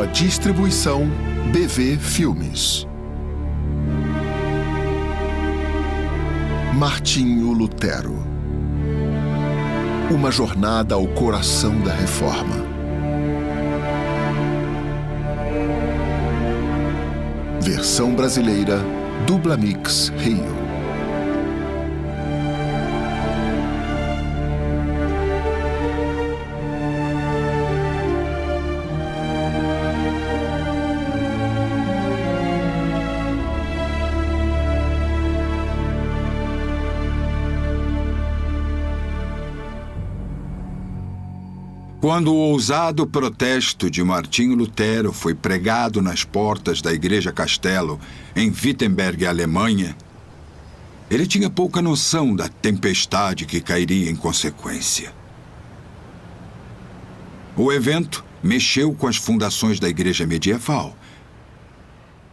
Uma distribuição BV Filmes. Martinho Lutero. Uma jornada ao coração da Reforma. Versão brasileira, Dublamix Rio. Quando o ousado protesto de Martinho Lutero foi pregado nas portas da Igreja Castelo, em Wittenberg, Alemanha, ele tinha pouca noção da tempestade que cairia em consequência. O evento mexeu com as fundações da Igreja medieval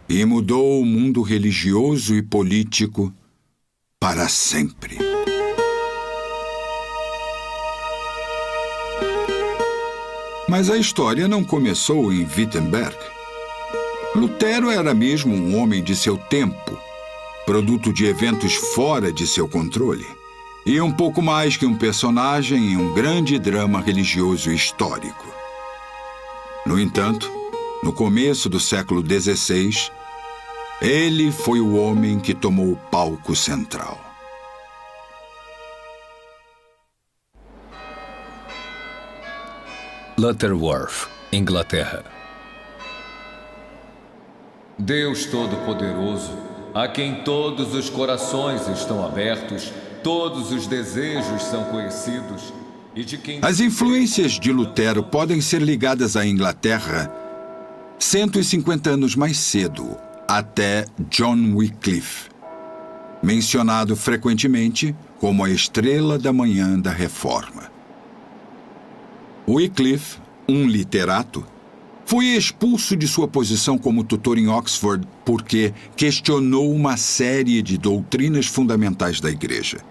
e mudou o mundo religioso e político para sempre. Mas a história não começou em Wittenberg. Lutero era mesmo um homem de seu tempo, produto de eventos fora de seu controle, e um pouco mais que um personagem em um grande drama religioso histórico. No entanto, no começo do século XVI, ele foi o homem que tomou o palco central. Lutterworth, Inglaterra. Deus Todo-Poderoso, a quem todos os corações estão abertos, todos os desejos são conhecidos, e de quem... As influências de Lutero podem ser ligadas à Inglaterra 150 anos mais cedo, até John Wycliffe, mencionado frequentemente como a estrela da manhã da Reforma. Wycliffe, um literato, foi expulso de sua posição como tutor em Oxford porque questionou uma série de doutrinas fundamentais da Igreja.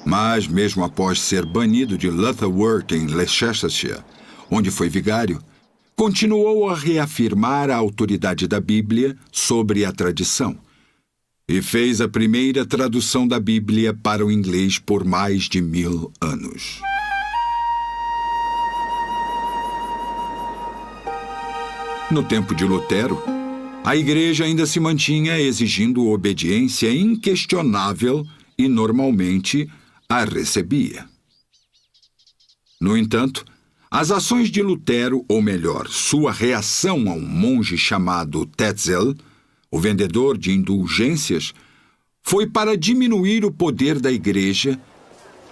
Mas, mesmo após ser banido de Lutterworth em Leicestershire, onde foi vigário, continuou a reafirmar a autoridade da Bíblia sobre a tradição e fez a primeira tradução da Bíblia para o inglês por mais de 1000 anos. No tempo de Lutero, a Igreja ainda se mantinha exigindo obediência inquestionável e, normalmente, a recebia. No entanto, as ações de Lutero, ou melhor, sua reação a um monge chamado Tetzel, o vendedor de indulgências, foi para diminuir o poder da Igreja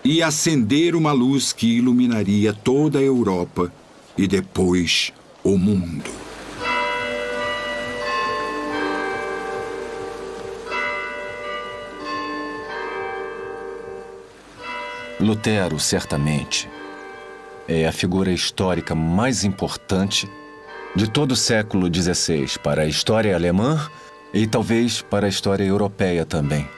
e acender uma luz que iluminaria toda a Europa e depois o mundo. Lutero, certamente, é a figura histórica mais importante de todo o século XVI para a história alemã e talvez para a história europeia também.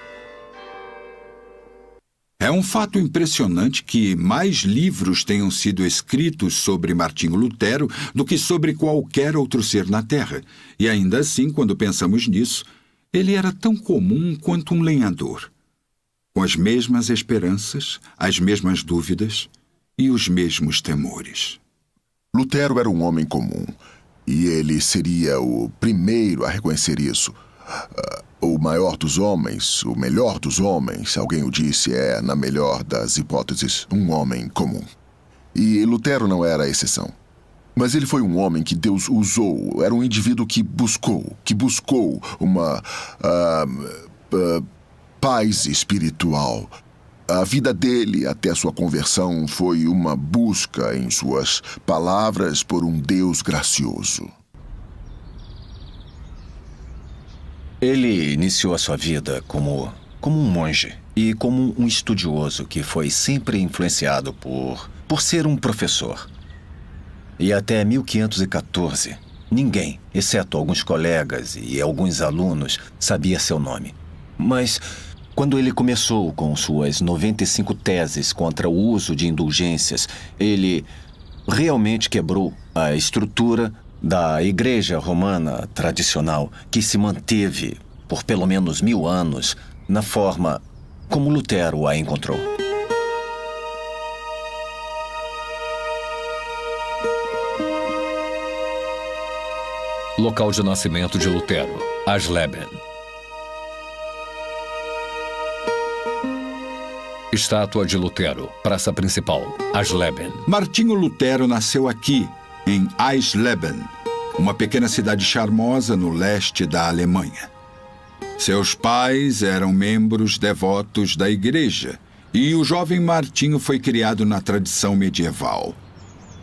É um fato impressionante que mais livros tenham sido escritos sobre Martinho Lutero do que sobre qualquer outro ser na Terra. E ainda assim, quando pensamos nisso, ele era tão comum quanto um lenhador, com as mesmas esperanças, as mesmas dúvidas e os mesmos temores. Lutero era um homem comum, e ele seria o primeiro a reconhecer isso. O maior dos homens, o melhor dos homens, alguém o disse, é, na melhor das hipóteses, um homem comum. E Lutero não era a exceção. Mas ele foi um homem que Deus usou, era um indivíduo que buscou uma paz espiritual. A vida dele, até sua conversão, foi uma busca em suas palavras por um Deus gracioso. Ele iniciou a sua vida como um monge e como um estudioso que foi sempre influenciado por ser um professor. E até 1514, ninguém, exceto alguns colegas e alguns alunos, sabia seu nome. Mas quando ele começou com suas 95 teses contra o uso de indulgências, ele realmente quebrou a estrutura da Igreja Romana tradicional que se manteve por pelo menos 1000 anos na forma como Lutero a encontrou. Local de nascimento de Lutero, Eisleben. Estátua de Lutero, praça principal, Eisleben. Martinho Lutero nasceu aqui, em Eisleben, uma pequena cidade charmosa no leste da Alemanha. Seus pais eram membros devotos da igreja e o jovem Martinho foi criado na tradição medieval,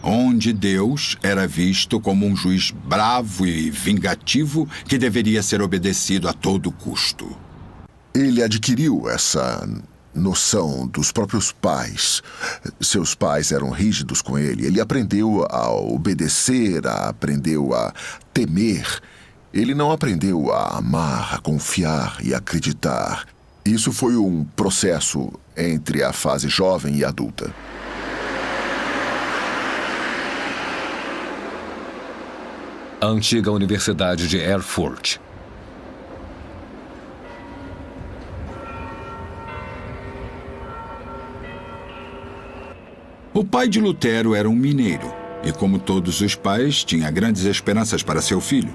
onde Deus era visto como um juiz bravo e vingativo que deveria ser obedecido a todo custo. Ele adquiriu essa noção dos próprios pais. Seus pais eram rígidos com ele. Ele aprendeu a obedecer, aprendeu a temer. Ele não aprendeu a amar, a confiar e acreditar. Isso foi um processo entre a fase jovem e adulta. A antiga Universidade de Erfurt. O pai de Lutero era um mineiro e, como todos os pais, tinha grandes esperanças para seu filho.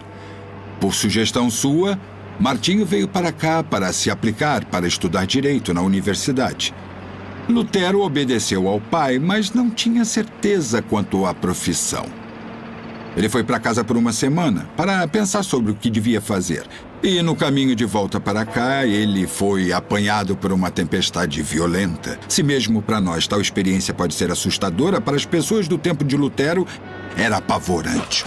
Por sugestão sua, Martinho veio para cá para se aplicar para estudar direito na universidade. Lutero obedeceu ao pai, mas não tinha certeza quanto à profissão. Ele foi para casa por uma semana para pensar sobre o que devia fazer. E no caminho de volta para cá, ele foi apanhado por uma tempestade violenta. Se mesmo para nós tal experiência pode ser assustadora, para as pessoas do tempo de Lutero era apavorante.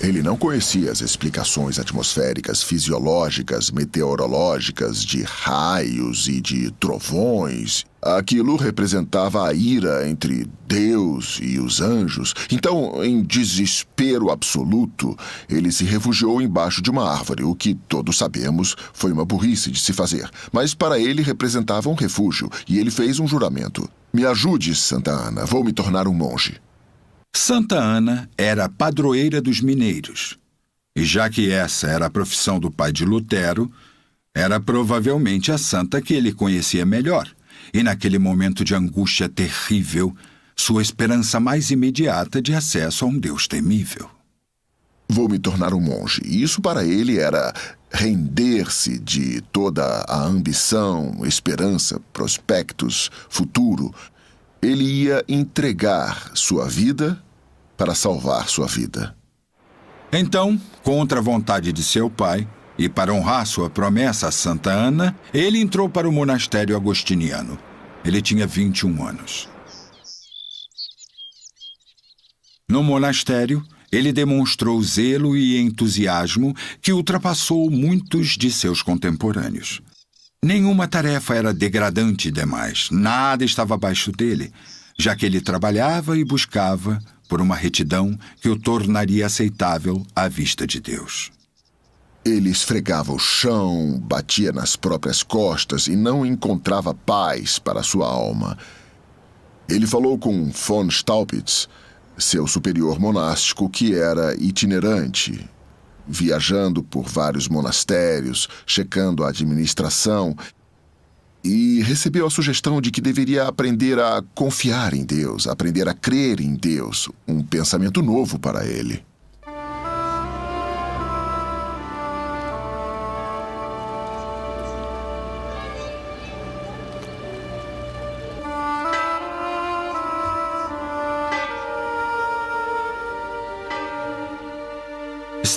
Ele não conhecia as explicações atmosféricas, fisiológicas, meteorológicas, de raios e de trovões. Aquilo representava a ira entre Deus e os anjos. Então, em desespero absoluto, ele se refugiou embaixo de uma árvore, o que todos sabemos foi uma burrice de se fazer. Mas para ele representava um refúgio, e ele fez um juramento. Me ajude, Santa Ana, vou me tornar um monge. Santa Ana era a padroeira dos mineiros. E já que essa era a profissão do pai de Lutero, era provavelmente a santa que ele conhecia melhor. E naquele momento de angústia terrível, sua esperança mais imediata de acesso a um Deus temível. Vou me tornar um monge. E isso para ele era render-se de toda a ambição, esperança, prospectos, futuro. Ele ia entregar sua vida para salvar sua vida. Então, contra a vontade de seu pai, e para honrar sua promessa a Santa Ana, ele entrou para o monastério agostiniano. Ele tinha 21 anos. No monastério, ele demonstrou zelo e entusiasmo que ultrapassou muitos de seus contemporâneos. Nenhuma tarefa era degradante demais, nada estava abaixo dele, já que ele trabalhava e buscava por uma retidão que o tornaria aceitável à vista de Deus. Ele esfregava o chão, batia nas próprias costas e não encontrava paz para sua alma. Ele falou com von Staupitz, seu superior monástico, que era itinerante, viajando por vários monastérios, checando a administração, e recebeu a sugestão de que deveria aprender a confiar em Deus, aprender a crer em Deus, um pensamento novo para ele.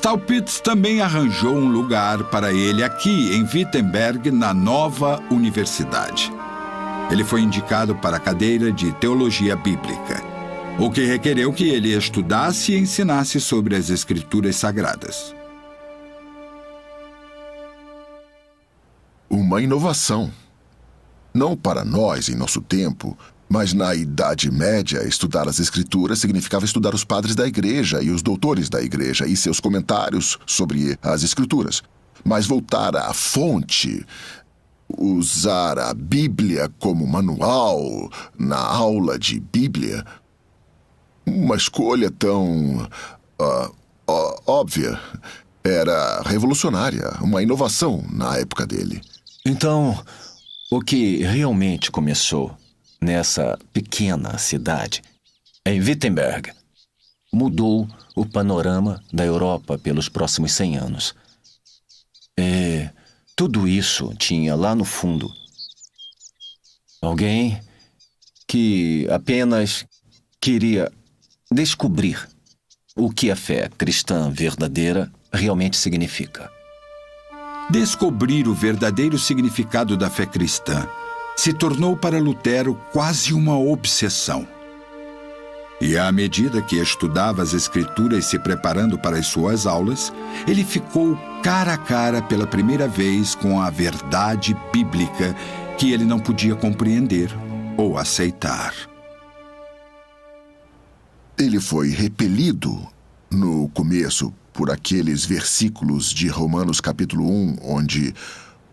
Staupitz também arranjou um lugar para ele aqui, em Wittenberg, na nova universidade. Ele foi indicado para a cadeira de Teologia Bíblica, o que requereu que ele estudasse e ensinasse sobre as Escrituras Sagradas. Uma inovação. Não para nós, em nosso tempo, mas na Idade Média, estudar as Escrituras significava estudar os padres da Igreja e os doutores da Igreja e seus comentários sobre as Escrituras. Mas voltar à fonte, usar a Bíblia como manual na aula de Bíblia. Uma escolha tão óbvia. Era revolucionária, uma inovação na época dele. Então, o que realmente começou nessa pequena cidade, em Wittenberg, mudou o panorama da Europa pelos próximos 100 anos. E tudo isso tinha lá no fundo alguém que apenas queria descobrir o que a fé cristã verdadeira realmente significa. Descobrir o verdadeiro significado da fé cristã se tornou para Lutero quase uma obsessão. E à medida que estudava as Escrituras se preparando para as suas aulas, ele ficou cara a cara pela primeira vez com a verdade bíblica que ele não podia compreender ou aceitar. Ele foi repelido no começo por aqueles versículos de Romanos capítulo 1, onde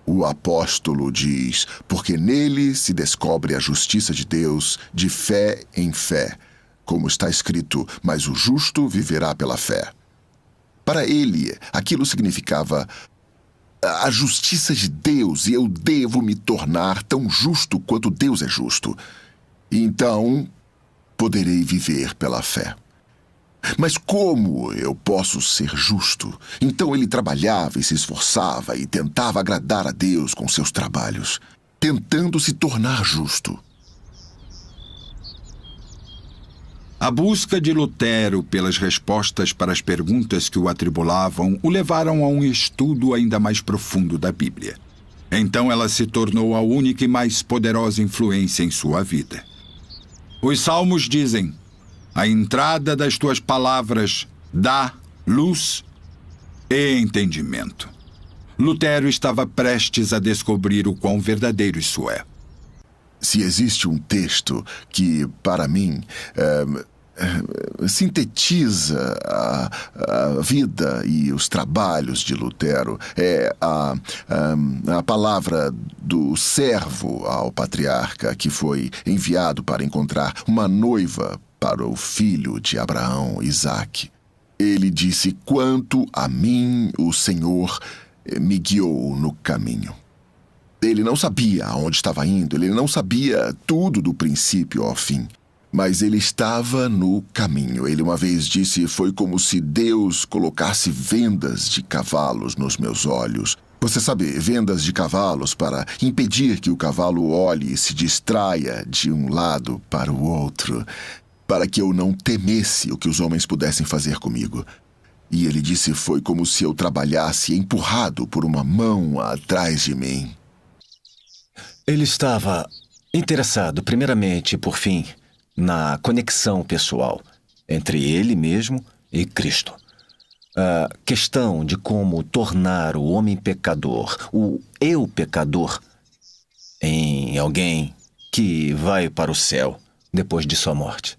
o apóstolo diz: porque nele se descobre a justiça de Deus de fé em fé, como está escrito, mas o justo viverá pela fé. Para ele, aquilo significava a justiça de Deus, e eu devo me tornar tão justo quanto Deus é justo. Então, poderei viver pela fé. Mas como eu posso ser justo? Então ele trabalhava e se esforçava e tentava agradar a Deus com seus trabalhos, tentando se tornar justo. A busca de Lutero pelas respostas para as perguntas que o atribulavam o levaram a um estudo ainda mais profundo da Bíblia. Então ela se tornou a única e mais poderosa influência em sua vida. Os Salmos dizem: a entrada das tuas palavras dá luz e entendimento. Lutero estava prestes a descobrir o quão verdadeiro isso é. Se existe um texto que, para mim, sintetiza a vida e os trabalhos de Lutero, é a palavra do servo ao patriarca que foi enviado para encontrar uma noiva para o filho de Abraão, Isaque. Ele disse: quanto a mim, o Senhor me guiou no caminho. Ele não sabia aonde estava indo, ele não sabia tudo do princípio ao fim, mas ele estava no caminho. Ele uma vez disse: foi como se Deus colocasse vendas de cavalos nos meus olhos. Você sabe, vendas de cavalos para impedir que o cavalo olhe e se distraia de um lado para o outro, para que eu não temesse o que os homens pudessem fazer comigo. E ele disse: foi como se eu trabalhasse empurrado por uma mão atrás de mim. Ele estava interessado, primeiramente, por fim, na conexão pessoal entre ele mesmo e Cristo. A questão de como tornar o homem pecador, o eu pecador, em alguém que vai para o céu depois de sua morte.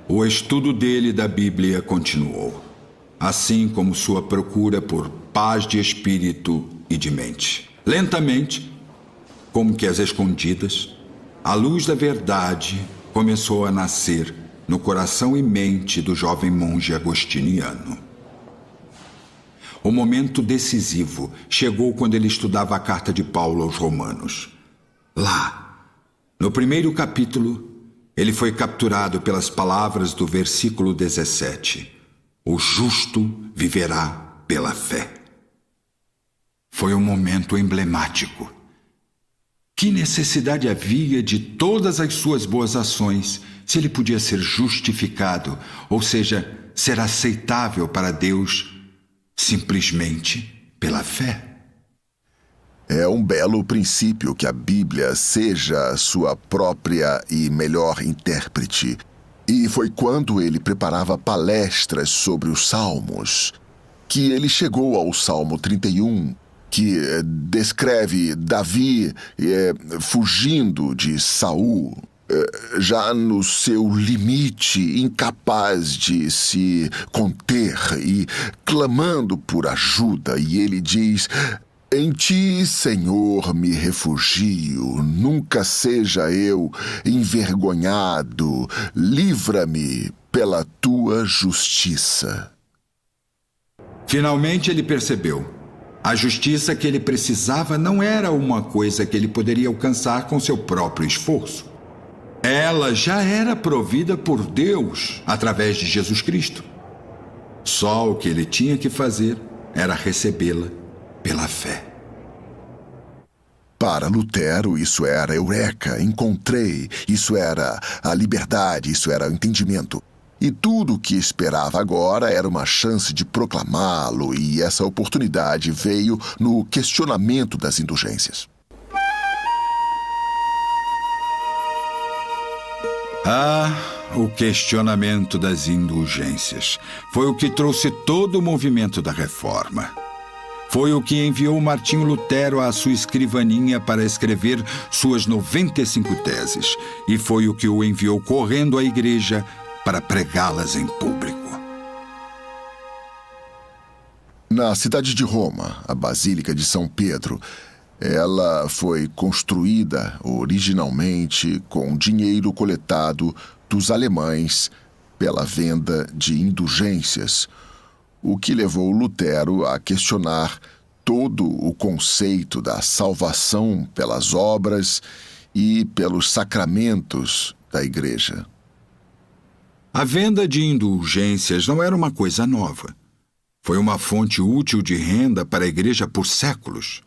O estudo dele da Bíblia continuou, assim como sua procura por paz de espírito e de mente. Lentamente, como que às escondidas, a luz da verdade começou a nascer no coração e mente do jovem monge agostiniano. O momento decisivo chegou quando ele estudava a carta de Paulo aos Romanos. Lá, no primeiro capítulo, ele foi capturado pelas palavras do versículo 17. O justo viverá pela fé. Foi um momento emblemático. Que necessidade havia de todas as suas boas ações se ele podia ser justificado, ou seja, ser aceitável para Deus simplesmente pela fé? É um belo princípio que a Bíblia seja sua própria e melhor intérprete. E foi quando ele preparava palestras sobre os Salmos que ele chegou ao Salmo 31, que descreve Davi fugindo de Saul. já no seu limite, incapaz de se conter e clamando por ajuda. E ele diz: em ti, Senhor, me refugio, nunca seja eu envergonhado, livra-me pela tua justiça. Finalmente ele percebeu. A justiça que ele precisava não era uma coisa que ele poderia alcançar com seu próprio esforço. Ela já era provida por Deus através de Jesus Cristo. Só o que ele tinha que fazer era recebê-la pela fé. Para Lutero, isso era eureka, encontrei, isso era a liberdade, isso era o entendimento. E tudo o que esperava agora era uma chance de proclamá-lo, e essa oportunidade veio no questionamento das indulgências. O questionamento das indulgências foi o que trouxe todo o movimento da Reforma. Foi o que enviou Martinho Lutero à sua escrivaninha para escrever suas 95 teses, e foi o que o enviou correndo à igreja para pregá-las em público. Na cidade de Roma, a Basílica de São Pedro, ela foi construída originalmente com dinheiro coletado dos alemães pela venda de indulgências, o que levou Lutero a questionar todo o conceito da salvação pelas obras e pelos sacramentos da igreja. A venda de indulgências não era uma coisa nova. Foi uma fonte útil de renda para a igreja por séculos.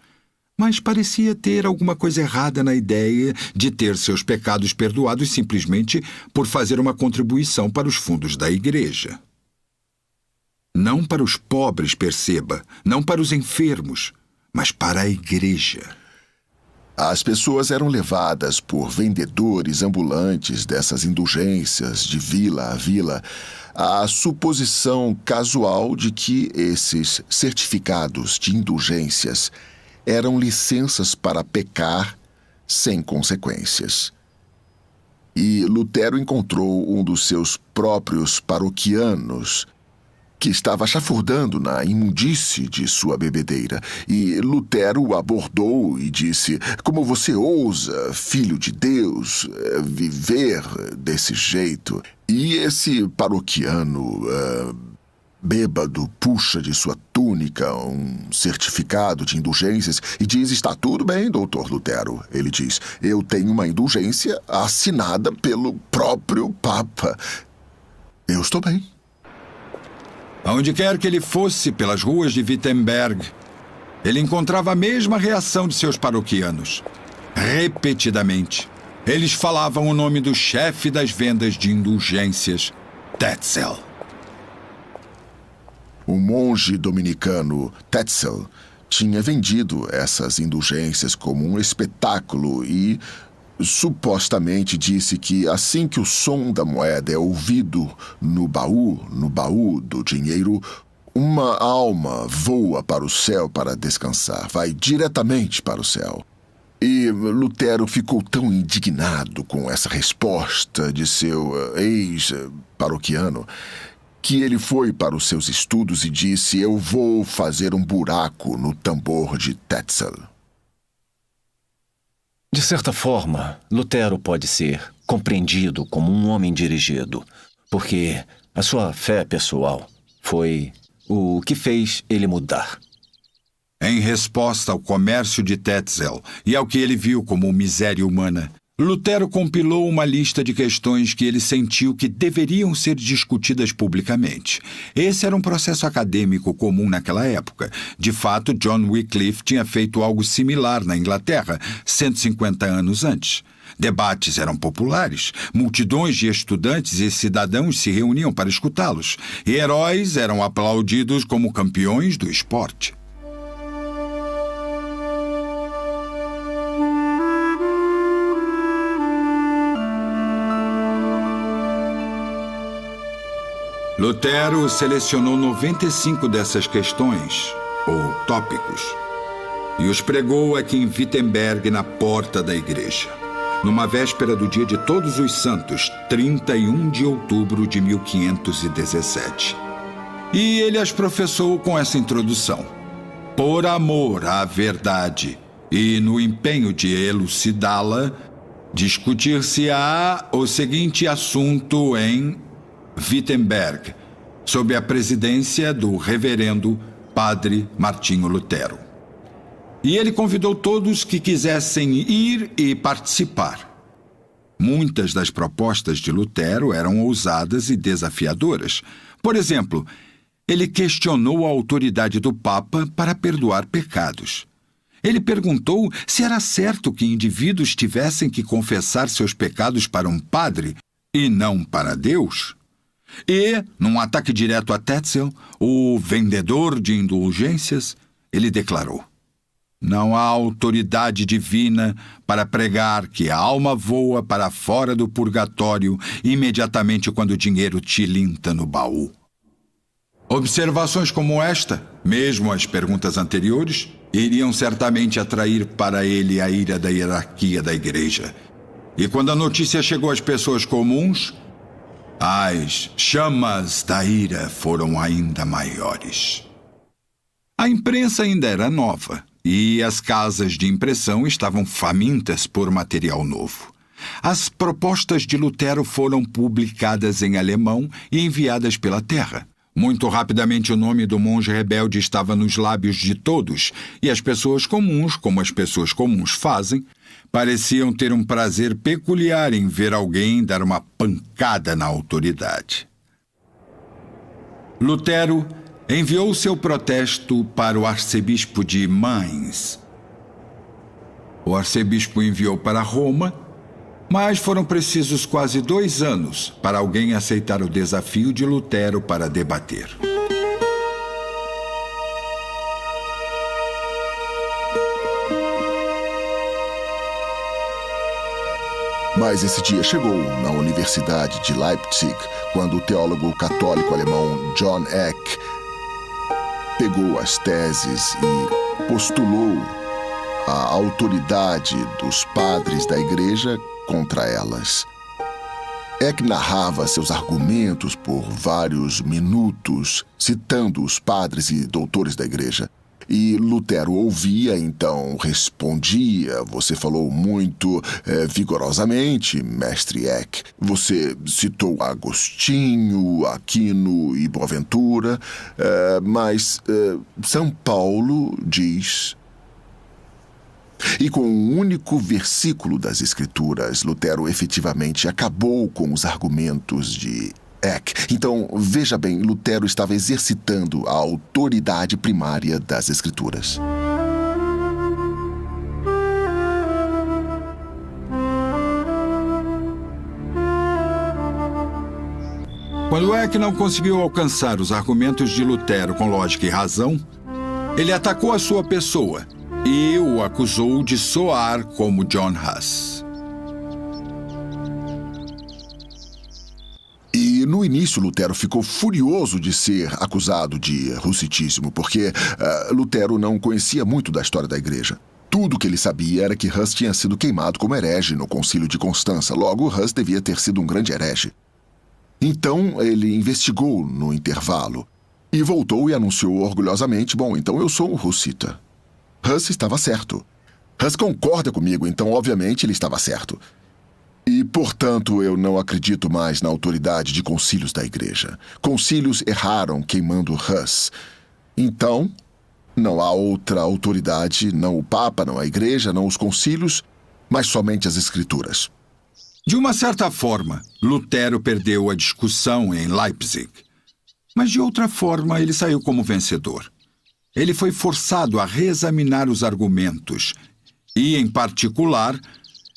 Mas parecia ter alguma coisa errada na ideia de ter seus pecados perdoados simplesmente por fazer uma contribuição para os fundos da igreja. Não para os pobres, perceba, não para os enfermos, mas para a igreja. As pessoas eram levadas por vendedores ambulantes dessas indulgências de vila a vila à suposição casual de que esses certificados de indulgências eram licenças para pecar sem consequências. E Lutero encontrou um dos seus próprios paroquianos que estava chafurdando na imundície de sua bebedeira. E Lutero o abordou e disse: como você ousa, filho de Deus, viver desse jeito? E esse paroquiano bêbado puxa de sua túnica um certificado de indulgências e diz: está tudo bem, doutor Lutero. Ele diz: eu tenho uma indulgência assinada pelo próprio Papa. Eu estou bem. Aonde quer que ele fosse pelas ruas de Wittenberg, ele encontrava a mesma reação de seus paroquianos. Repetidamente, eles falavam o nome do chefe das vendas de indulgências, Tetzel. O monge dominicano Tetzel tinha vendido essas indulgências como um espetáculo e supostamente disse que assim que o som da moeda é ouvido no baú do dinheiro, uma alma voa para o céu para descansar, vai diretamente para o céu. E Lutero ficou tão indignado com essa resposta de seu ex-paroquiano que ele foi para os seus estudos e disse: eu vou fazer um buraco no tambor de Tetzel. De certa forma, Lutero pode ser compreendido como um homem dirigido, porque a sua fé pessoal foi o que fez ele mudar. Em resposta ao comércio de Tetzel e ao que ele viu como miséria humana, Lutero compilou uma lista de questões que ele sentiu que deveriam ser discutidas publicamente. Esse era um processo acadêmico comum naquela época. De fato, John Wycliffe tinha feito algo similar na Inglaterra 150 anos antes. Debates eram populares, multidões de estudantes e cidadãos se reuniam para escutá-los, e heróis eram aplaudidos como campeões do esporte. Lutero selecionou 95 dessas questões, ou tópicos, e os pregou aqui em Wittenberg, na porta da igreja. numa véspera do dia de Todos os Santos, 31 de outubro de 1517. E ele as professou com essa introdução: por amor à verdade e no empenho de elucidá-la, discutir-se-á o seguinte assunto em Wittenberg, sob a presidência do reverendo Padre Martinho Lutero. E ele convidou todos que quisessem ir e participar. Muitas das propostas de Lutero eram ousadas e desafiadoras. Por exemplo, ele questionou a autoridade do Papa para perdoar pecados. Ele perguntou se era certo que indivíduos tivessem que confessar seus pecados para um padre e não para Deus. E, num ataque direto a Tetzel, o vendedor de indulgências, ele declarou: não há autoridade divina para pregar que a alma voa para fora do purgatório imediatamente quando o dinheiro tilinta no baú. Observações como esta, mesmo as perguntas anteriores, iriam certamente atrair para ele a ira da hierarquia da igreja. E quando a notícia chegou às pessoas comuns, as chamas da ira foram ainda maiores. A imprensa ainda era nova e as casas de impressão estavam famintas por material novo. As propostas de Lutero foram publicadas em alemão e enviadas pela terra. Muito rapidamente o nome do monge rebelde estava nos lábios de todos, e as pessoas comuns, como as pessoas comuns fazem, pareciam ter um prazer peculiar em ver alguém dar uma pancada na autoridade. Lutero enviou seu protesto para o arcebispo de Mainz. O arcebispo enviou para Roma, mas foram precisos quase 2 anos para alguém aceitar o desafio de Lutero para debater. Mas esse dia chegou na Universidade de Leipzig, quando o teólogo católico alemão John Eck pegou as teses e postulou a autoridade dos padres da igreja contra elas. Eck narrava seus argumentos por vários minutos, citando os padres e doutores da igreja. E Lutero ouvia, então respondia: você falou muito vigorosamente, mestre Eck. Você citou Agostinho, Aquino e Boaventura, mas São Paulo diz... E com um único versículo das Escrituras, Lutero efetivamente acabou com os argumentos de Eck. Então, veja bem, Lutero estava exercitando a autoridade primária das Escrituras. Quando Eck não conseguiu alcançar os argumentos de Lutero com lógica e razão, ele atacou a sua pessoa e o acusou de soar como John Huss. E no início Lutero ficou furioso de ser acusado de hussitismo, porque Lutero não conhecia muito da história da igreja. Tudo que ele sabia era que Huss tinha sido queimado como herege no Concílio de Constança. Logo, Huss devia ter sido um grande herege. Então, ele investigou no intervalo e voltou e anunciou orgulhosamente: bom, então eu sou um hussita. Huss estava certo. Huss concorda comigo, então, obviamente, ele estava certo. E, portanto, eu não acredito mais na autoridade de concílios da igreja. Concílios erraram queimando Huss. Então, não há outra autoridade, não o Papa, não a igreja, não os concílios, mas somente as Escrituras. De uma certa forma, Lutero perdeu a discussão em Leipzig. Mas, de outra forma, ele saiu como vencedor. Ele foi forçado a reexaminar os argumentos e, em particular,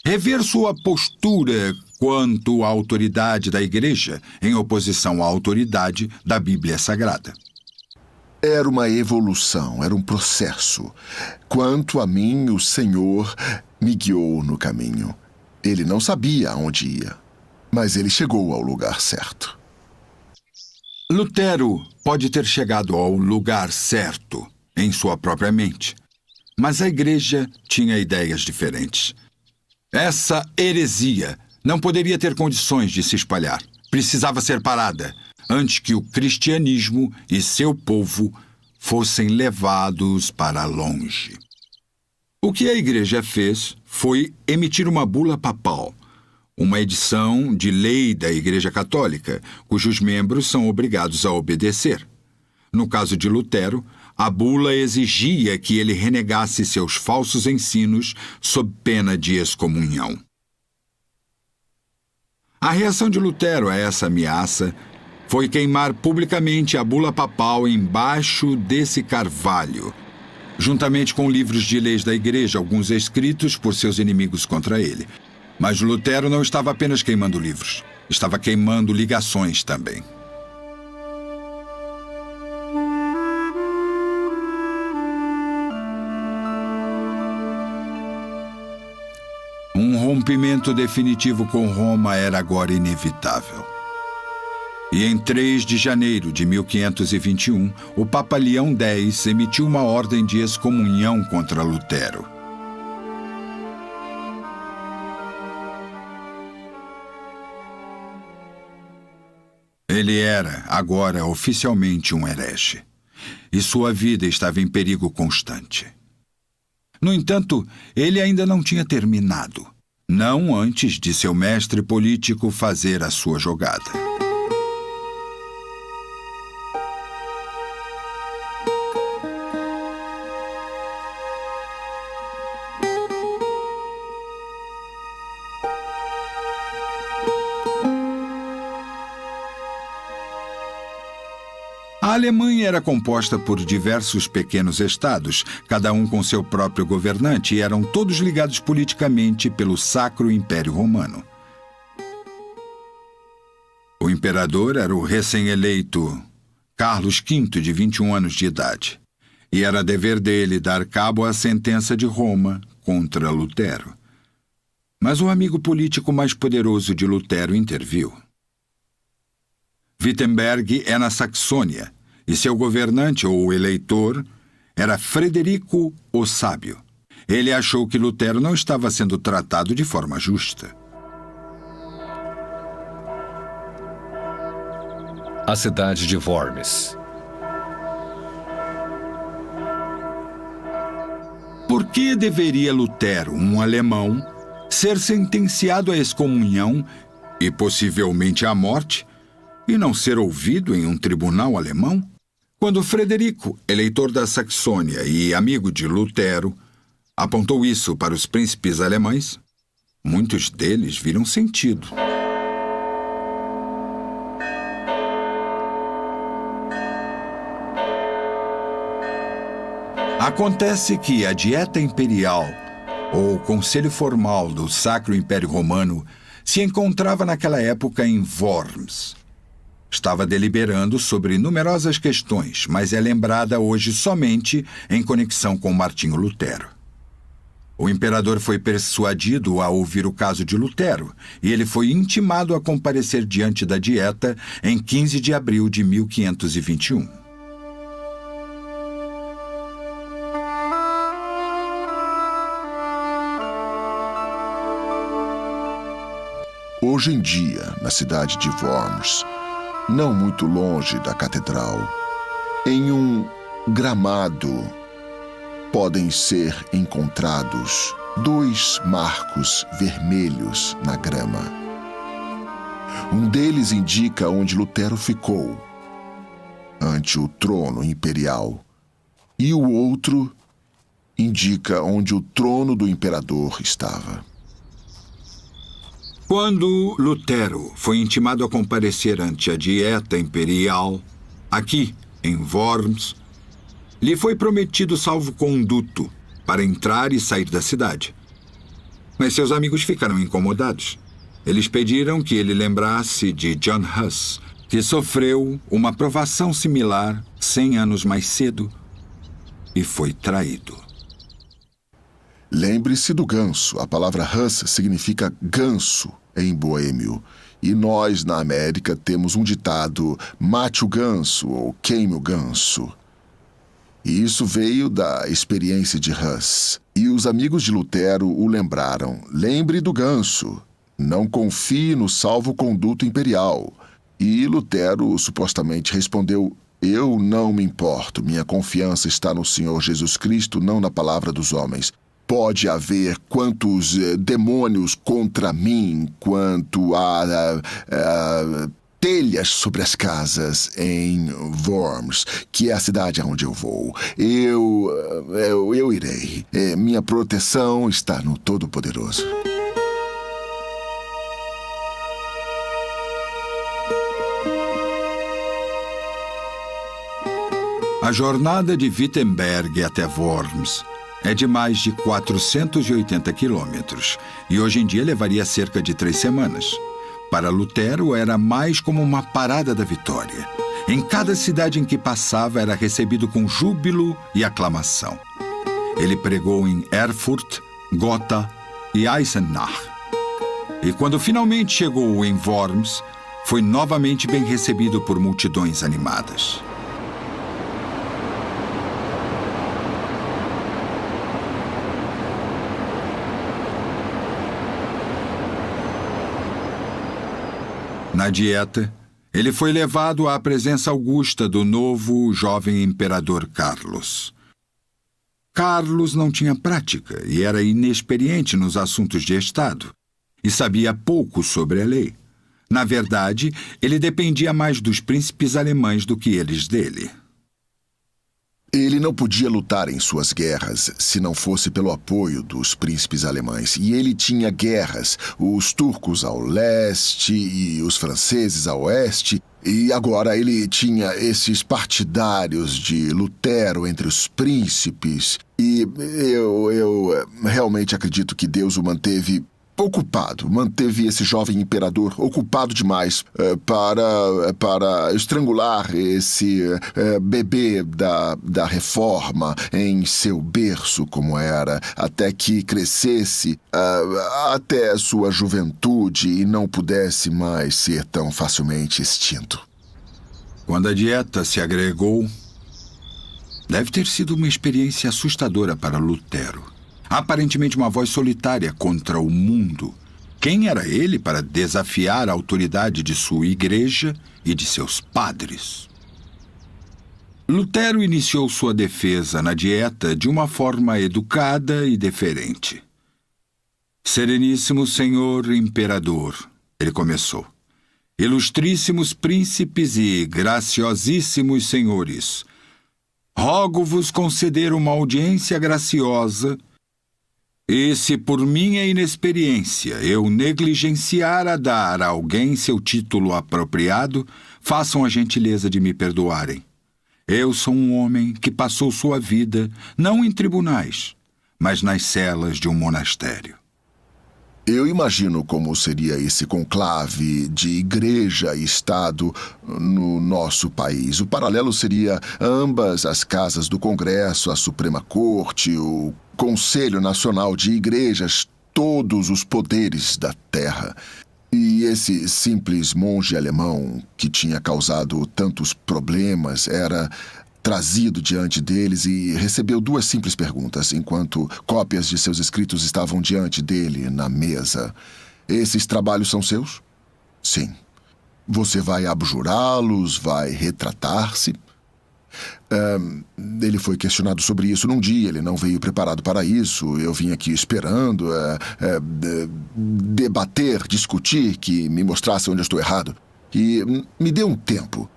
rever sua postura quanto à autoridade da Igreja em oposição à autoridade da Bíblia Sagrada. Era uma evolução, era um processo. Quanto a mim, o Senhor me guiou no caminho. Ele não sabia aonde ia, mas ele chegou ao lugar certo. Lutero pode ter chegado ao lugar certo em sua própria mente, mas a igreja tinha ideias diferentes. Essa heresia não poderia ter condições de se espalhar. Precisava ser parada antes que o cristianismo e seu povo fossem levados para longe. O que a Igreja fez foi emitir uma bula papal, uma edição de lei da Igreja Católica, cujos membros são obrigados a obedecer. No caso de Lutero, a bula exigia que ele renegasse seus falsos ensinos sob pena de excomunhão. A reação de Lutero a essa ameaça foi queimar publicamente a bula papal embaixo desse carvalho, juntamente com livros de leis da Igreja, alguns escritos por seus inimigos contra ele. Mas Lutero não estava apenas queimando livros, estava queimando ligações também. Um rompimento definitivo com Roma era agora inevitável. E em 3 de janeiro de 1521, o Papa Leão X emitiu uma ordem de excomunhão contra Lutero. Ele era, agora, oficialmente um herege, e sua vida estava em perigo constante. No entanto, ele ainda não tinha terminado, não antes de seu mestre político fazer a sua jogada. A Alemanha era composta por diversos pequenos estados, cada um com seu próprio governante, e eram todos ligados politicamente pelo Sacro Império Romano. O imperador era o recém-eleito Carlos V, de 21 anos de idade, e era dever dele dar cabo à sentença de Roma contra Lutero. Mas o amigo político mais poderoso de Lutero interviu. Wittenberg é na Saxônia, e seu governante, ou eleitor, era Frederico o Sábio. Ele achou que Lutero não estava sendo tratado de forma justa. A cidade de Worms. Por que deveria Lutero, um alemão, ser sentenciado à excomunhão e possivelmente à morte, e não ser ouvido em um tribunal alemão? Quando Frederico, eleitor da Saxônia e amigo de Lutero, apontou isso para os príncipes alemães, muitos deles viram sentido. Acontece que a Dieta Imperial, ou Conselho Formal do Sacro Império Romano, se encontrava naquela época em Worms. Estava deliberando sobre numerosas questões, mas é lembrada hoje somente em conexão com Martinho Lutero. O imperador foi persuadido a ouvir o caso de Lutero, e ele foi intimado a comparecer diante da Dieta em 15 de abril de 1521. Hoje em dia, na cidade de Worms, não muito longe da catedral, em um gramado, podem ser encontrados 2 marcos vermelhos na grama. Um deles indica onde Lutero ficou, ante o trono imperial, e o outro indica onde o trono do imperador estava. Quando Lutero foi intimado a comparecer ante a Dieta Imperial, aqui, em Worms, lhe foi prometido salvo-conduto para entrar e sair da cidade. Mas seus amigos ficaram incomodados. Eles pediram que ele lembrasse de John Huss, que sofreu uma provação similar 100 anos mais cedo e foi traído. Lembre-se do ganso. A palavra Huss significa ganso em boêmio. E nós, na América, temos um ditado: mate o ganso ou queime o ganso. E isso veio da experiência de Hus. E os amigos de Lutero o lembraram. Lembre do ganso. Não confie no salvo-conduto imperial. E Lutero supostamente respondeu: eu não me importo. Minha confiança está no Senhor Jesus Cristo, não na palavra dos homens. Pode haver quantos demônios contra mim, quanto a telhas sobre as casas em Worms, que é a cidade aonde eu vou. Eu irei. Minha proteção está no Todo-Poderoso. A jornada de Wittenberg até Worms é de mais de 480 quilômetros e hoje em dia levaria cerca de 3 semanas. Para Lutero era mais como uma parada da vitória. Em cada cidade em que passava era recebido com júbilo e aclamação. Ele pregou em Erfurt, Gotha e Eisenach. E quando finalmente chegou em Worms, foi novamente bem recebido por multidões animadas. Na dieta, ele foi levado à presença augusta do novo jovem imperador Carlos. Carlos não tinha prática e era inexperiente nos assuntos de Estado e sabia pouco sobre a lei. Na verdade, ele dependia mais dos príncipes alemães do que eles dele. Ele não podia lutar em suas guerras se não fosse pelo apoio dos príncipes alemães. E ele tinha guerras, os turcos ao leste e os franceses ao oeste. E agora ele tinha esses partidários de Lutero entre os príncipes. E eu realmente acredito que Deus o manteve manteve esse jovem imperador ocupado demais para estrangular esse bebê da reforma em seu berço como era, até que crescesse até sua juventude e não pudesse mais ser tão facilmente extinto. Quando a dieta se agregou, deve ter sido uma experiência assustadora para Lutero. Aparentemente uma voz solitária contra o mundo. Quem era ele para desafiar a autoridade de sua igreja e de seus padres? Lutero iniciou sua defesa na dieta de uma forma educada e deferente. Sereníssimo Senhor Imperador, ele começou. Ilustríssimos príncipes e graciosíssimos senhores, rogo-vos conceder uma audiência graciosa. E se por minha inexperiência eu negligenciar a dar a alguém seu título apropriado, façam a gentileza de me perdoarem. Eu sou um homem que passou sua vida não em tribunais, mas nas celas de um monastério. Eu imagino como seria esse conclave de igreja e Estado no nosso país. O paralelo seria ambas as casas do Congresso, a Suprema Corte, o Conselho Nacional de Igrejas, todos os poderes da terra. E esse simples monge alemão que tinha causado tantos problemas era trazido diante deles e recebeu 2 simples perguntas, enquanto cópias de seus escritos estavam diante dele na mesa. Esses trabalhos são seus? Sim. Você vai abjurá-los? Vai retratar-se? Ele foi questionado sobre isso num dia, ele não veio preparado para isso. Eu vim aqui esperando debater, discutir, que me mostrasse onde eu estou errado. E me deu um tempo.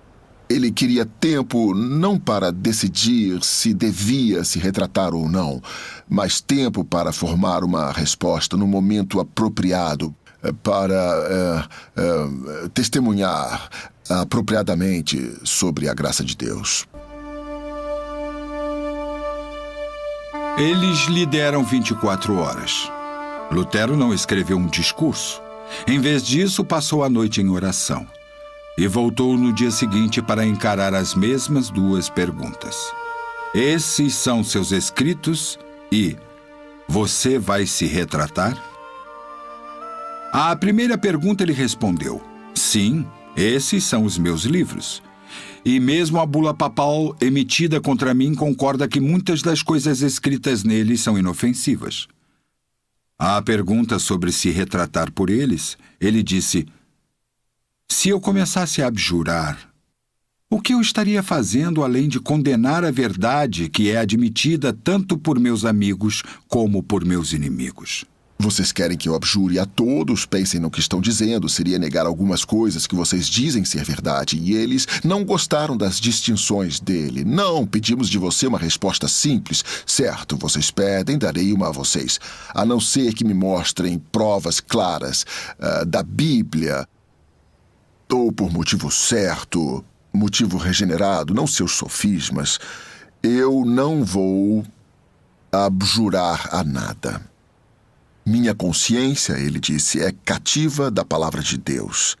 Ele queria tempo não para decidir se devia se retratar ou não, mas tempo para formar uma resposta no momento apropriado, para testemunhar apropriadamente sobre a graça de Deus. Eles lhe deram 24 horas. Lutero não escreveu um discurso. Em vez disso, passou a noite em oração. E voltou no dia seguinte para encarar as mesmas 2 perguntas. Esses são seus escritos e você vai se retratar? À primeira pergunta ele respondeu: sim, esses são os meus livros. e mesmo a bula papal emitida contra mim concorda que muitas das coisas escritas nele são inofensivas. À pergunta sobre se retratar por eles, ele disse: se eu começasse a abjurar, o que eu estaria fazendo além de condenar a verdade que é admitida tanto por meus amigos como por meus inimigos? Vocês querem que eu abjure a todos? Pensem no que estão dizendo. Seria negar algumas coisas que vocês dizem ser verdade. E eles não gostaram das distinções dele. Não, pedimos de você uma resposta simples. Certo, vocês pedem, darei uma a vocês. A não ser que me mostrem provas claras da Bíblia, ou por motivo certo, motivo regenerado, não seus sofismas, eu não vou abjurar a nada. Minha consciência, ele disse, é cativa da palavra de Deus.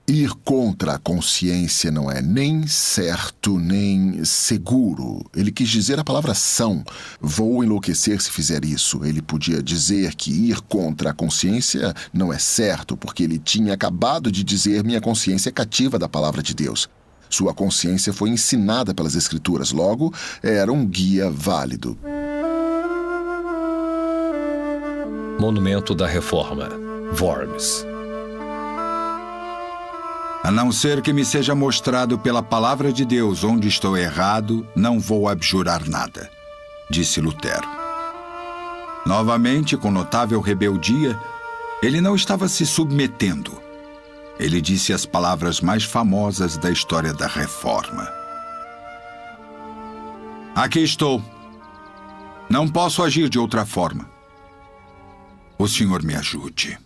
Ir contra a consciência não é nem certo, nem seguro. Ele quis dizer a palavra são. Vou enlouquecer se fizer isso. Ele podia dizer que ir contra a consciência não é certo, porque ele tinha acabado de dizer minha consciência é cativa da palavra de Deus. Sua consciência foi ensinada pelas Escrituras, logo, era um guia válido. Monumento da Reforma, Worms. A não ser que me seja mostrado pela palavra de Deus onde estou errado, não vou abjurar nada, disse Lutero. Novamente, com notável rebeldia, ele não estava se submetendo. Ele disse as palavras mais famosas da história da Reforma. Aqui estou. Não posso agir de outra forma. O senhor me ajude.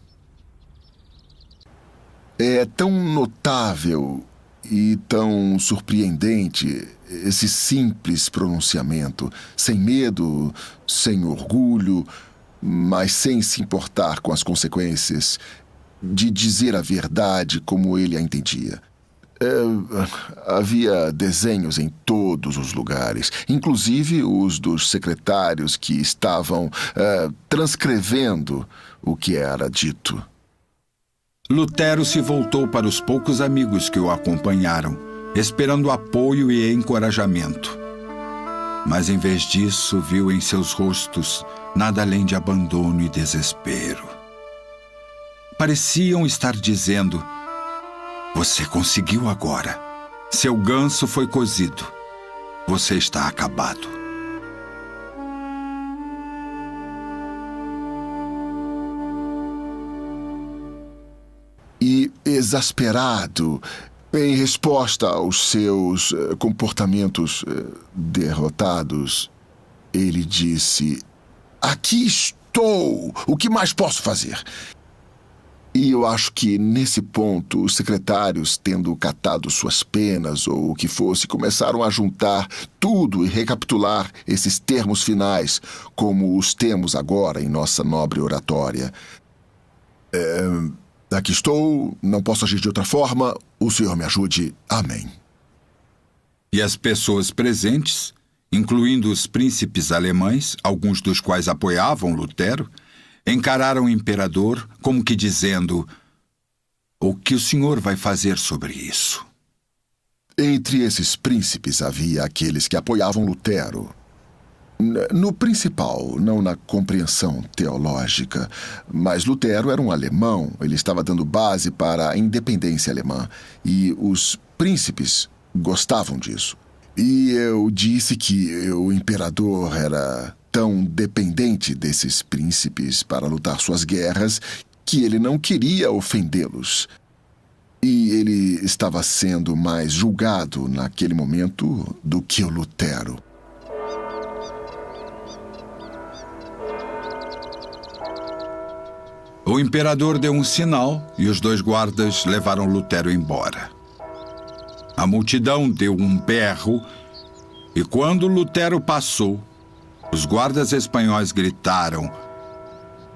É tão notável e tão surpreendente esse simples pronunciamento, sem medo, sem orgulho, mas sem se importar com as consequências, de dizer a verdade como ele a entendia. Havia desenhos em todos os lugares, inclusive os dos secretários que estavam transcrevendo o que era dito. Lutero se voltou para os poucos amigos que o acompanharam, esperando apoio e encorajamento. Mas em vez disso, viu em seus rostos nada além de abandono e desespero. Pareciam estar dizendo: você conseguiu agora. Seu ganso foi cozido. Você está acabado. E, exasperado, em resposta aos seus comportamentos derrotados, ele disse: aqui estou! O que mais posso fazer? E eu acho que, nesse ponto, os secretários, tendo catado suas penas ou o que fosse, começaram a juntar tudo e recapitular esses termos finais, como os temos agora em nossa nobre oratória. Aqui estou, não posso agir de outra forma, o Senhor me ajude. Amém. E as pessoas presentes, incluindo os príncipes alemães, alguns dos quais apoiavam Lutero, encararam o imperador como que dizendo: o que o senhor vai fazer sobre isso? Entre esses príncipes havia aqueles que apoiavam Lutero. No principal, não na compreensão teológica. Mas Lutero era um alemão, ele estava dando base para a independência alemã. E os príncipes gostavam disso. E eu disse que o imperador era tão dependente desses príncipes para lutar suas guerras que ele não queria ofendê-los. E ele estava sendo mais julgado naquele momento do que o Lutero. O imperador deu um sinal e os dois guardas levaram Lutero embora. A multidão deu um berro e quando Lutero passou, os guardas espanhóis gritaram: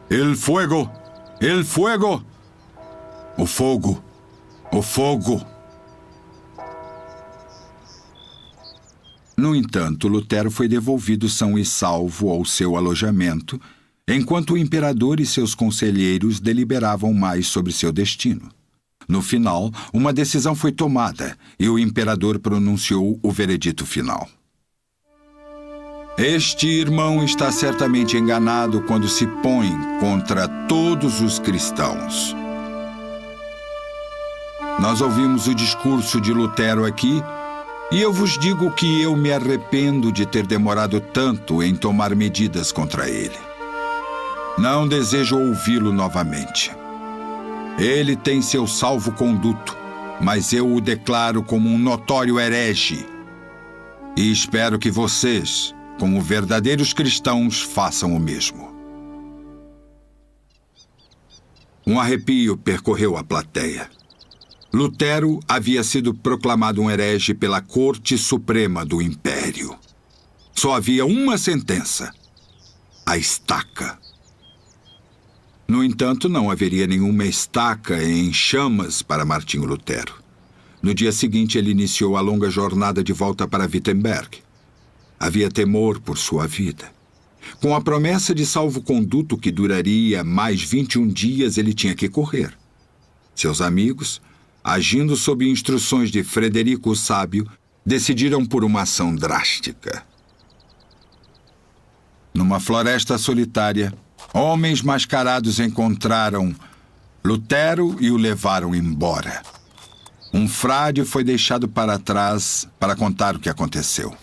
El fuego! El fuego! O fogo! O fogo! No entanto, Lutero foi devolvido são e salvo ao seu alojamento, enquanto o imperador e seus conselheiros deliberavam mais sobre seu destino. No final, uma decisão foi tomada e o imperador pronunciou o veredito final. Este irmão está certamente enganado quando se põe contra todos os cristãos. Nós ouvimos o discurso de Lutero aqui, e eu vos digo que eu me arrependo de ter demorado tanto em tomar medidas contra ele. Não desejo ouvi-lo novamente. Ele tem seu salvo-conduto, mas eu o declaro como um notório herege. E espero que vocês, como verdadeiros cristãos, façam o mesmo. Um arrepio percorreu a plateia. Lutero havia sido proclamado um herege pela Corte Suprema do Império. Só havia uma sentença: a estaca. No entanto, não haveria nenhuma estaca em chamas para Martinho Lutero. No dia seguinte, ele iniciou a longa jornada de volta para Wittenberg. Havia temor por sua vida. Com a promessa de salvo-conduto que duraria mais 21 dias, ele tinha que correr. Seus amigos, agindo sob instruções de Frederico o Sábio, decidiram por uma ação drástica. Numa floresta solitária, homens mascarados encontraram Lutero e o levaram embora. Um frade foi deixado para trás para contar o que aconteceu.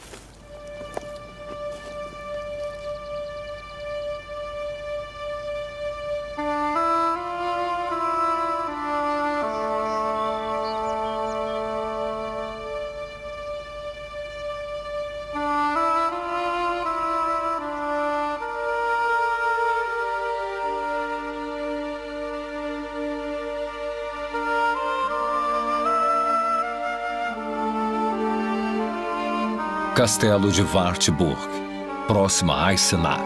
Castelo de Wartburg, próximo a Eisenach.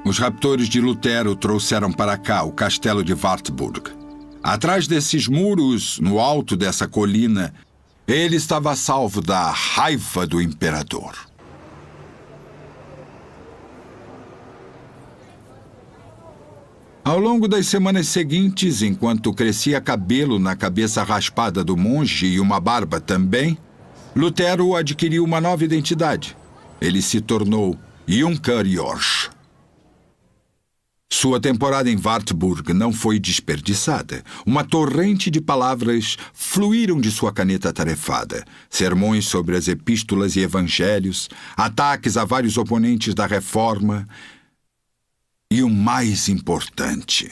Os raptores de Lutero trouxeram para cá o castelo de Wartburg. Atrás desses muros, no alto dessa colina, ele estava a salvo da raiva do imperador. Ao longo das semanas seguintes, enquanto crescia cabelo na cabeça raspada do monge e uma barba também, Lutero adquiriu uma nova identidade. Ele se tornou Junker Jorge. Sua temporada em Wartburg não foi desperdiçada. Uma torrente de palavras fluíram de sua caneta atarefada. Sermões sobre as epístolas e evangelhos, ataques a vários oponentes da Reforma e o mais importante,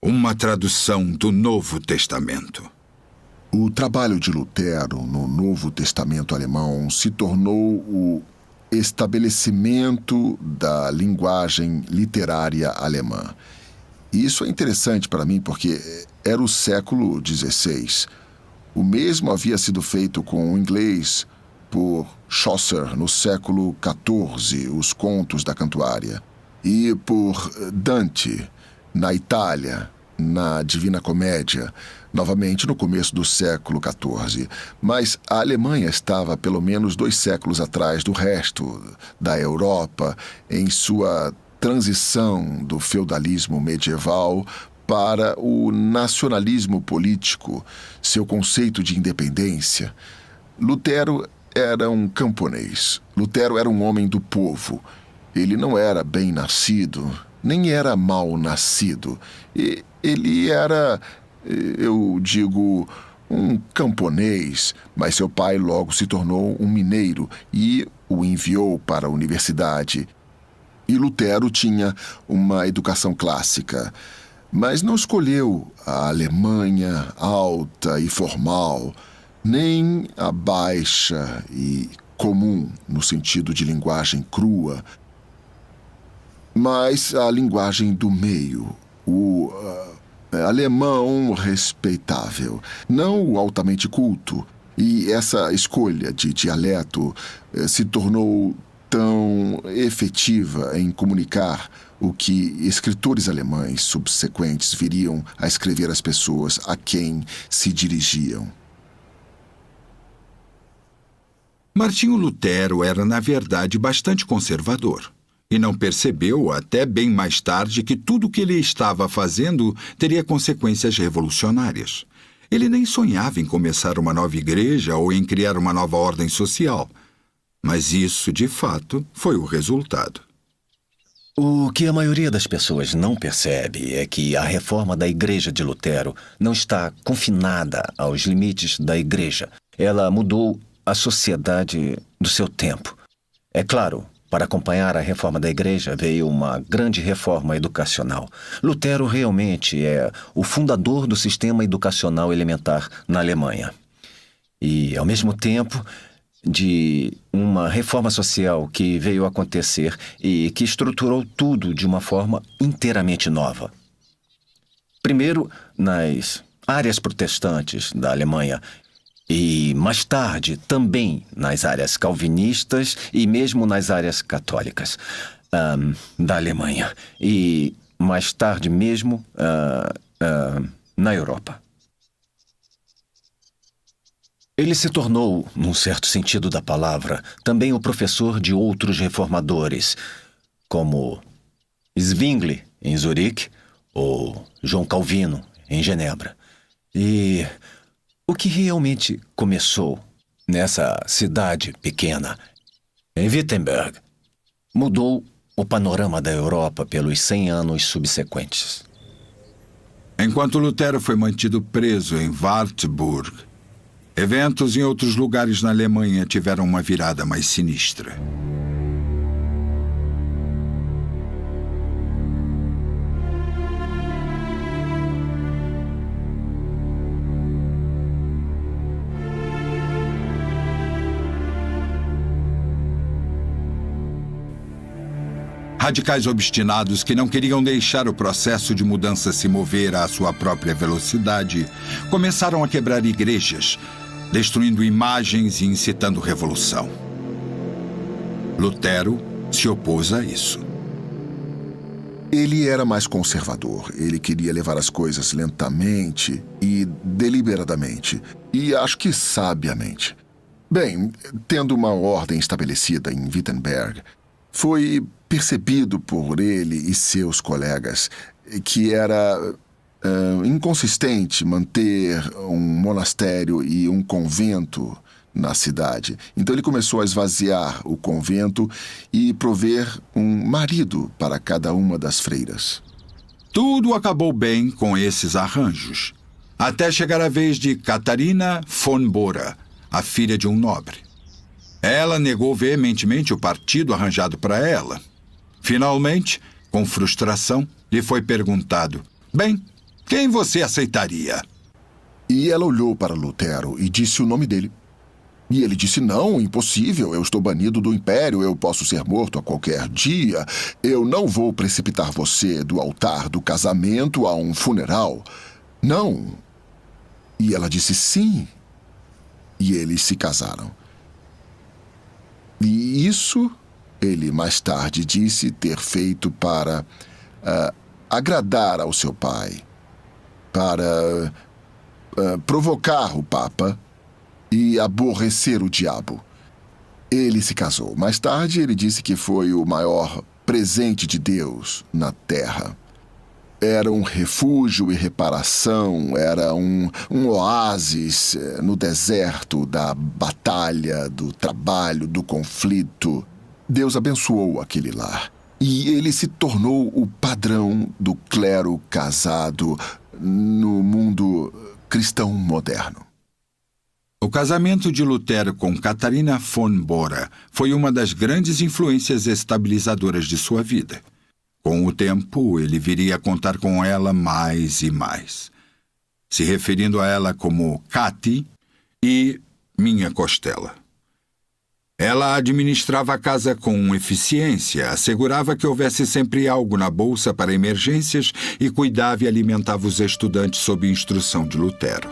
uma tradução do Novo Testamento. O trabalho de Lutero no Novo Testamento alemão se tornou o estabelecimento da linguagem literária alemã. E isso é interessante para mim porque era o século XVI. O mesmo havia sido feito com o inglês por Chaucer no século XIV, os Contos da Cantuária, e por Dante na Itália, na Divina Comédia, novamente no começo do século XIV. Mas a Alemanha estava pelo menos 2 séculos atrás do resto da Europa em sua transição do feudalismo medieval para o nacionalismo político, seu conceito de independência. Lutero era um camponês. Lutero era um homem do povo. Ele não era bem nascido, nem era mal nascido. Ele era, eu digo, um camponês, mas seu pai logo se tornou um mineiro e o enviou para a universidade. E Lutero tinha uma educação clássica, mas não escolheu a Alemanha alta e formal, nem a baixa e comum, no sentido de linguagem crua, mas a linguagem do meio, o alemão respeitável, não o altamente culto. E essa escolha de dialeto se tornou tão efetiva em comunicar o que escritores alemães subsequentes viriam a escrever às pessoas a quem se dirigiam. Martinho Lutero era, na verdade, bastante conservador. e não percebeu até bem mais tarde que tudo o que ele estava fazendo teria consequências revolucionárias. Ele nem sonhava em começar uma nova igreja ou em criar uma nova ordem social. Mas isso, de fato, foi o resultado. O que a maioria das pessoas não percebe é que a reforma da Igreja de Lutero não está confinada aos limites da Igreja. Ela mudou a sociedade do seu tempo. É claro, para acompanhar a reforma da Igreja veio uma grande reforma educacional. Lutero realmente é o fundador do sistema educacional elementar na Alemanha. E, ao mesmo tempo, de uma reforma social que veio a acontecer e que estruturou tudo de uma forma inteiramente nova. Primeiro, nas áreas protestantes da Alemanha e, mais tarde, também nas áreas calvinistas e mesmo nas áreas católicas da Alemanha. E, mais tarde mesmo, na Europa. Ele se tornou, num certo sentido da palavra, também o professor de outros reformadores, como Zwingli, em Zurique, ou João Calvino, em Genebra. E o que realmente começou nessa cidade pequena, em Wittenberg, mudou o panorama da Europa pelos 100 anos subsequentes. Enquanto Lutero foi mantido preso em Wartburg, eventos em outros lugares na Alemanha tiveram uma virada mais sinistra. Radicais obstinados que não queriam deixar o processo de mudança se mover à sua própria velocidade começaram a quebrar igrejas, destruindo imagens e incitando revolução. Lutero se opôs a isso. Ele era mais conservador. Ele queria levar as coisas lentamente e deliberadamente. E acho que sabiamente. Bem, tendo uma ordem estabelecida em Wittenberg, foi percebido por ele e seus colegas que era inconsistente manter um monastério e um convento na cidade. Então ele começou a esvaziar o convento e prover um marido para cada uma das freiras. Tudo acabou bem com esses arranjos, até chegar a vez de Catarina von Bora, a filha de um nobre. Ela negou veementemente o partido arranjado para ela. Finalmente, com frustração, lhe foi perguntado: "Bem, quem você aceitaria?" E ela olhou para Lutero e disse o nome dele. E ele disse: "Não, impossível, eu estou banido do império, eu posso ser morto a qualquer dia. Eu não vou precipitar você do altar do casamento a um funeral. Não." E ela disse sim. E eles se casaram. E isso ele mais tarde disse ter feito para agradar ao seu pai, para provocar o Papa e aborrecer o diabo. Ele se casou. Mais tarde ele disse que foi o maior presente de Deus na terra. Era um refúgio e reparação, era um oásis no deserto da batalha, do trabalho, do conflito. Deus abençoou aquele lar. E ele se tornou o padrão do clero casado no mundo cristão moderno. O casamento de Lutero com Catarina von Bora foi uma das grandes influências estabilizadoras de sua vida. Com o tempo, ele viria a contar com ela mais e mais, se referindo a ela como Cati e minha costela. Ela administrava a casa com eficiência, assegurava que houvesse sempre algo na bolsa para emergências e cuidava e alimentava os estudantes sob instrução de Lutero.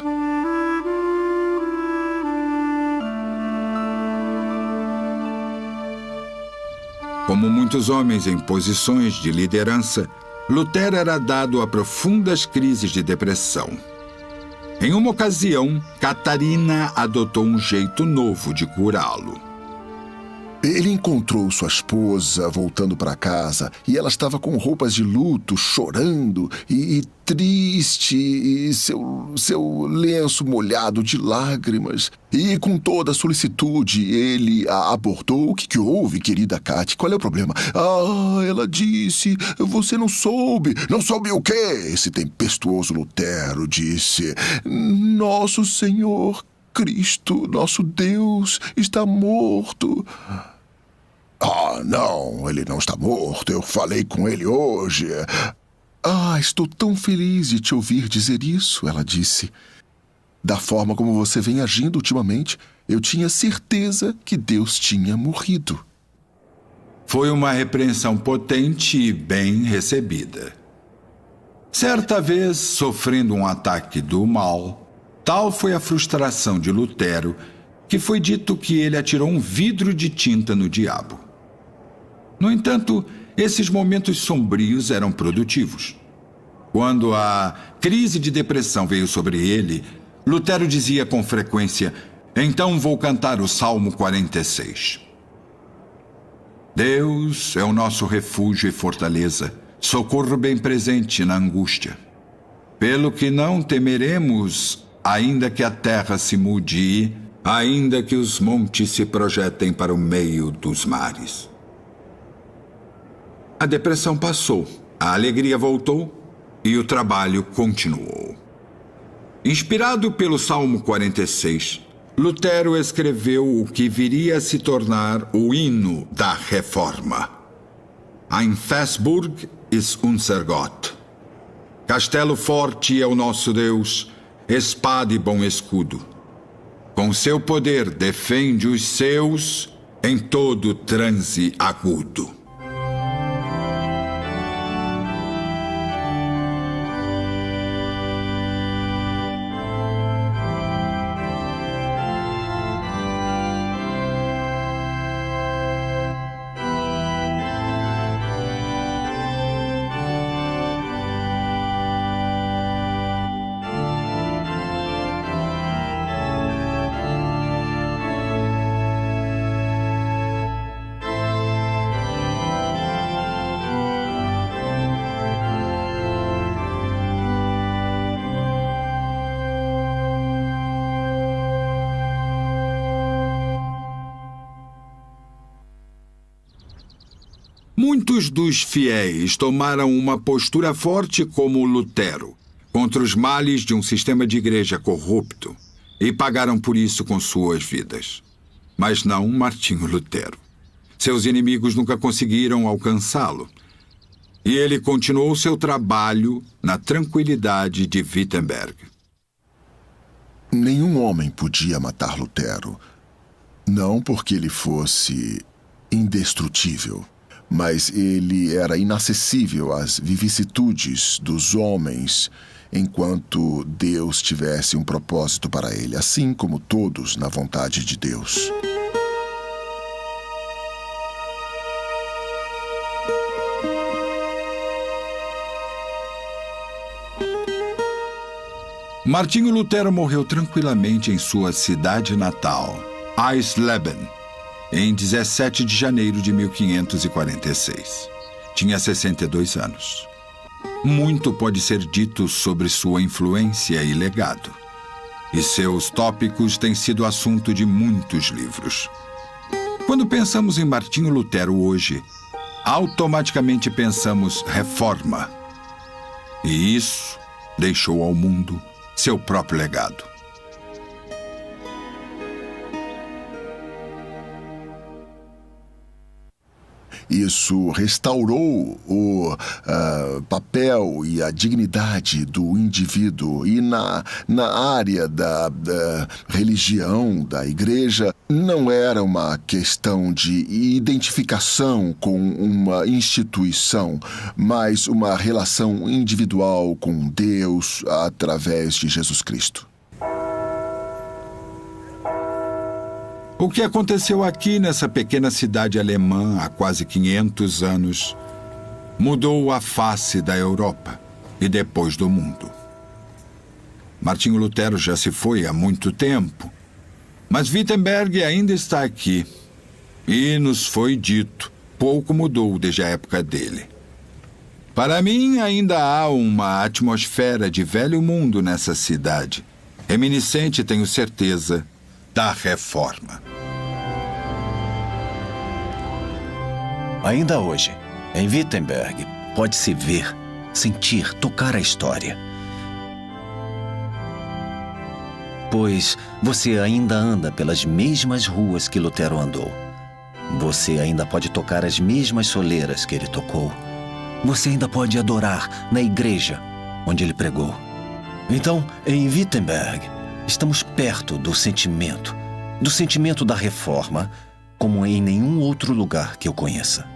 Como muitos homens em posições de liderança, Lutero era dado a profundas crises de depressão. Em uma ocasião, Catarina adotou um jeito novo de curá-lo. Ele encontrou sua esposa voltando para casa e ela estava com roupas de luto, chorando e triste, e seu lenço molhado de lágrimas. E com toda a solicitude, ele a abordou. O que houve, querida Kate? Qual é o problema? Ela disse, você não soube. Não soube o quê? Esse tempestuoso Lutero disse, nosso Senhor Cristo, nosso Deus, está morto. Não, ele não está morto. Eu falei com ele hoje. Estou tão feliz de te ouvir dizer isso, ela disse. Da forma como você vem agindo ultimamente, eu tinha certeza que Deus tinha morrido. Foi uma repreensão potente e bem recebida. Certa vez, sofrendo um ataque do mal, tal foi a frustração de Lutero que foi dito que ele atirou um vidro de tinta no diabo. No entanto, esses momentos sombrios eram produtivos. Quando a crise de depressão veio sobre ele, Lutero dizia com frequência, então vou cantar o Salmo 46. Deus é o nosso refúgio e fortaleza, socorro bem presente na angústia. Pelo que não temeremos, ainda que a terra se mude e ainda que os montes se projetem para o meio dos mares. A depressão passou, a alegria voltou e o trabalho continuou. Inspirado pelo Salmo 46, Lutero escreveu o que viria a se tornar o hino da Reforma. Ein Festburg ist unser Gott. Castelo forte é o nosso Deus, espada e bom escudo. Com seu poder defende os seus em todo transe agudo. Muitos dos fiéis tomaram uma postura forte como Lutero, contra os males de um sistema de igreja corrupto, e pagaram por isso com suas vidas. Mas não Martinho Lutero. Seus inimigos nunca conseguiram alcançá-lo, e ele continuou seu trabalho na tranquilidade de Wittenberg. Nenhum homem podia matar Lutero, não porque ele fosse indestrutível, mas ele era inacessível às vicissitudes dos homens enquanto Deus tivesse um propósito para ele, assim como todos na vontade de Deus. Martinho Lutero morreu tranquilamente em sua cidade natal, Eisleben, em 17 de janeiro de 1546. Tinha 62 anos. Muito pode ser dito sobre sua influência e legado. E seus tópicos têm sido assunto de muitos livros. Quando pensamos em Martinho Lutero hoje, automaticamente pensamos reforma. E isso deixou ao mundo seu próprio legado. Isso restaurou o papel e a dignidade do indivíduo. E na área da religião, da igreja, não era uma questão de identificação com uma instituição, mas uma relação individual com Deus através de Jesus Cristo. O que aconteceu aqui nessa pequena cidade alemã há quase 500 anos mudou a face da Europa e depois do mundo. Martinho Lutero já se foi há muito tempo, mas Wittenberg ainda está aqui E nos foi dito, pouco mudou desde a época dele. Para mim, ainda há uma atmosfera de velho mundo nessa cidade, reminiscente, tenho certeza, da Reforma. Ainda hoje, em Wittenberg, pode-se ver, sentir, tocar a história. Pois você ainda anda pelas mesmas ruas que Lutero andou. Você ainda pode tocar as mesmas soleiras que ele tocou. Você ainda pode adorar na igreja onde ele pregou. Então, em Wittenberg, estamos perto do sentimento da Reforma, como em nenhum outro lugar que eu conheça.